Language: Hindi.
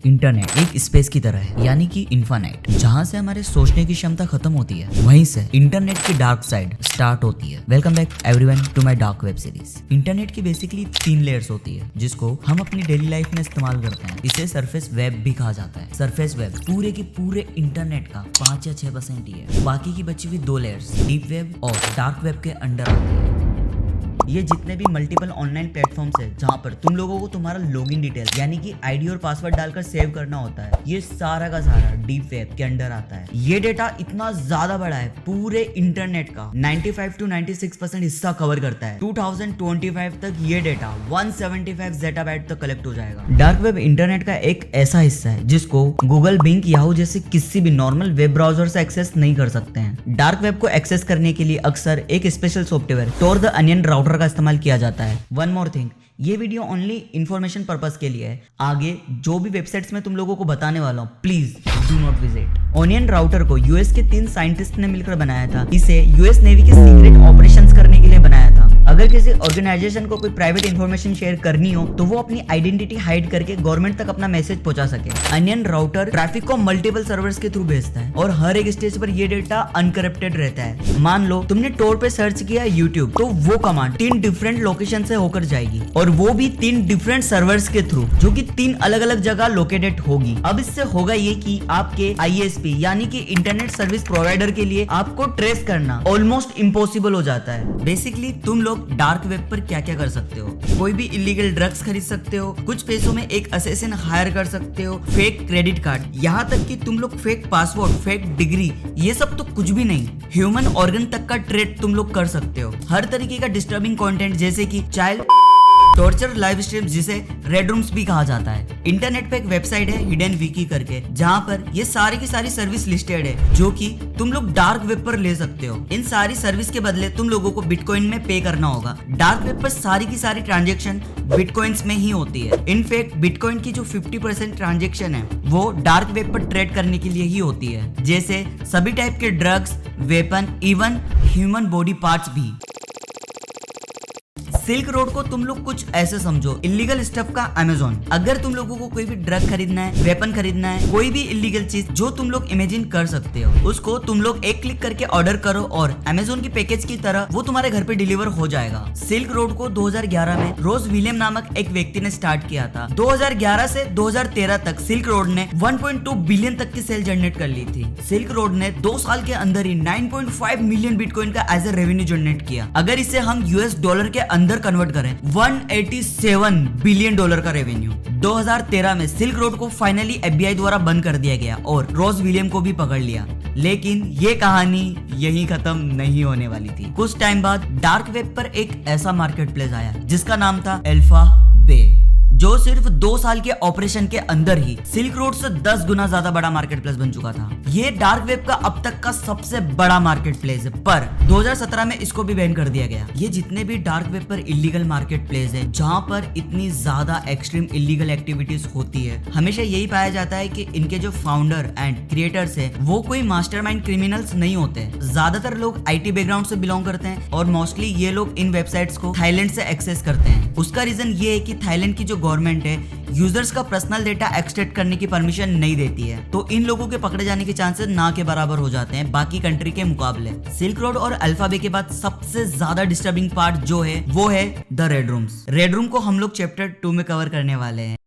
इंटरनेट एक स्पेस की तरह है, यानी कि इन्फिनाइट। जहाँ से हमारे सोचने की क्षमता खत्म होती है, वहीं से इंटरनेट की डार्क साइड स्टार्ट होती है। Welcome back everyone to my dark web series. Internet की बेसिकली 3 लेयर्स होती है, जिसको हम अपनी डेली लाइफ में इस्तेमाल करते हैं। इसे सरफेस वेब भी कहा जाता है। सरफेस वेब पूरे के पूरे इंटरनेट का 5 या 6% ही है। बाकी की बची हुई 2 लेयर्स डीप वेब और डार्क वेब के अंडर आती है। ये जितने भी मल्टीपल ऑनलाइन प्लेटफॉर्म्स है जहाँ पर तुम लोगों को तुम्हारा लॉगिन डिटेल यानी कि आईडी और पासवर्ड डालकर सेव करना होता है, ये सारा का सारा डीप वेब के अंडर आता है। ये डेटा इतना ज्यादा बड़ा है, पूरे इंटरनेट का 95 to 96% हिस्सा कवर करता है। 2025 तक ये डेटा 175 zettabyte तक कलेक्ट हो जाएगा। डार्क वेब इंटरनेट का एक ऐसा हिस्सा है जिसको गूगल, बिंग, याहू जैसे किसी भी नॉर्मल वेब ब्राउजर से एक्सेस नहीं कर सकते हैं। डार्क वेब को एक्सेस करने के लिए अक्सर एक special software tour the onion router का इस्तेमाल किया जाता है। वन मोर थिंग, ये वीडियो ओनली इंफॉर्मेशन पर्पस के लिए है। आगे जो भी वेबसाइट्स में तुम लोगों को बताने वाला हूँ, please do not visit. Onion router को यूएस के 3 साइंटिस्ट ने मिलकर बनाया था। इसे यूएस नेवी के सीक्रेट ऑपरेशंस करने के लिए बनाया था। अगर किसी ऑर्गेनाइजेशन को कोई प्राइवेट इंफॉर्मेशन शेयर करनी हो तो वो अपनी आइडेंटिटी हाइड करके गवर्नमेंट तक अपना मैसेज पहुंचा सके। अनियन राउटर ट्रैफिक को मल्टीपल सर्वर्स के थ्रू भेजता है और हर एक स्टेज पर ये डेटा अनकरप्टेड रहता है। मान लो तुमने टोर पे सर्च किया यूट्यूब, तो वो कमांड 3 डिफरेंट लोकेशन से होकर जाएगी और वो भी 3 डिफरेंट सर्वर्स के थ्रू, जो कि 3 अलग अलग जगह लोकेटेड होगी। अब इससे होगा ये कि आपके आईएसपी यानी कि इंटरनेट सर्विस प्रोवाइडर के लिए आपको ट्रेस करना ऑलमोस्ट इम्पॉसिबल हो जाता है। बेसिकली तुम लोग डार्क वेब पर क्या क्या कर सकते हो? कोई भी इलीगल ड्रग्स खरीद सकते हो, कुछ पैसों में एक असेसिन हायर कर सकते हो, फेक क्रेडिट कार्ड, यहाँ तक कि तुम लोग फेक पासवर्ड, फेक डिग्री, ये सब तो कुछ भी नहीं, ह्यूमन ऑर्गन तक का ट्रेड तुम लोग कर सकते हो। हर तरीके का डिस्टर्बिंग कंटेंट जैसे कि चाइल्ड टॉर्चर लाइव स्ट्रीम, जिसे रेड रूम्स भी कहा जाता है। इंटरनेट पे एक वेबसाइट है हिडन विकी करके, जहाँ पर ये सारी की सारी सर्विस लिस्टेड है जो कि तुम लोग डार्क वेब पर ले सकते हो। इन सारी सर्विस के बदले तुम लोगों को बिटकॉइन में पे करना होगा। डार्क वेब पर सारी की सारी ट्रांजेक्शन बिटकॉइंस में ही होती है। इनफैक्ट बिटकॉइन की जो 50% ट्रांजेक्शन है वो डार्क वेब पर ट्रेड करने के लिए ही होती है, जैसे सभी टाइप के drugs, weapon, even human body parts भी। सिल्क रोड को तुम लोग कुछ ऐसे समझो, इलीगल स्टफ का अमेज़न। अगर तुम लोगों को कोई भी ड्रग खरीदना है, वेपन खरीदना है, कोई भी इलीगल चीज जो तुम लोग इमेजिन कर सकते हो, उसको तुम लोग एक क्लिक करके ऑर्डर करो और अमेज़न की पैकेज की तरह वो तुम्हारे घर पे डिलीवर हो जाएगा। सिल्क रोड को 2011 में रोज विलियम नामक एक व्यक्ति ने स्टार्ट किया था। 2011 से 2013 तक सिल्क रोड ने 1.2 बिलियन तक की सेल जनरेट कर ली थी। सिल्क रोड ने 2 साल के अंदर ही 9.5 मिलियन बिटकॉइन का एज ए रेवेन्यू जनरेट किया। अगर इसे हम यूएस डॉलर के अंदर कन्वर्ट करें, 187 बिलियन डॉलर का रेवेन्यू। 2013 में सिल्क रोड को फाइनली एफबीआई द्वारा बंद कर दिया गया और रोज विलियम को भी पकड़ लिया। लेकिन ये कहानी यहीं खत्म नहीं होने वाली थी। कुछ टाइम बाद डार्क वेब पर एक ऐसा मार्केट प्लेस आया जिसका नाम था अल्फा बे, जो सिर्फ 2 साल के ऑपरेशन के अंदर ही सिल्क रोड से 10 गुना ज्यादा बड़ा मार्केट प्लेस बन चुका था। ये डार्क वेब का अब तक का सबसे बड़ा मार्केट प्लेस है, पर 2017 में इसको भी बैन कर दिया गया। ये जितने भी डार्क वेब पर इलीगल मार्केट प्लेस है जहाँ पर इतनी ज्यादा एक्सट्रीम इलीगल एक्टिविटीज होती है, हमेशा यही पाया जाता है कि इनके जो फाउंडर एंड क्रिएटर्स है वो कोई मास्टरमाइंड क्रिमिनल्स नहीं होते। ज्यादातर लोग आईटी बैकग्राउंड से बिलोंग करते हैं और मोस्टली ये लोग इन वेबसाइट्स को थाईलैंड से एक्सेस करते हैं। उसका रीजन ये है कि थाईलैंड की जो गवर्नमेंट है यूजर्स का पर्सनल डेटा एक्सट्रैक्ट करने की परमिशन नहीं देती है, तो इन लोगों के पकड़े जाने के चांसेस ना के बराबर हो जाते हैं बाकी कंट्री के मुकाबले। सिल्क रोड और अल्फा बे के बाद सबसे ज्यादा डिस्टर्बिंग पार्ट जो है वो है the red rooms. Red room को हम लोग चैप्टर 2 में कवर करने वाले हैं।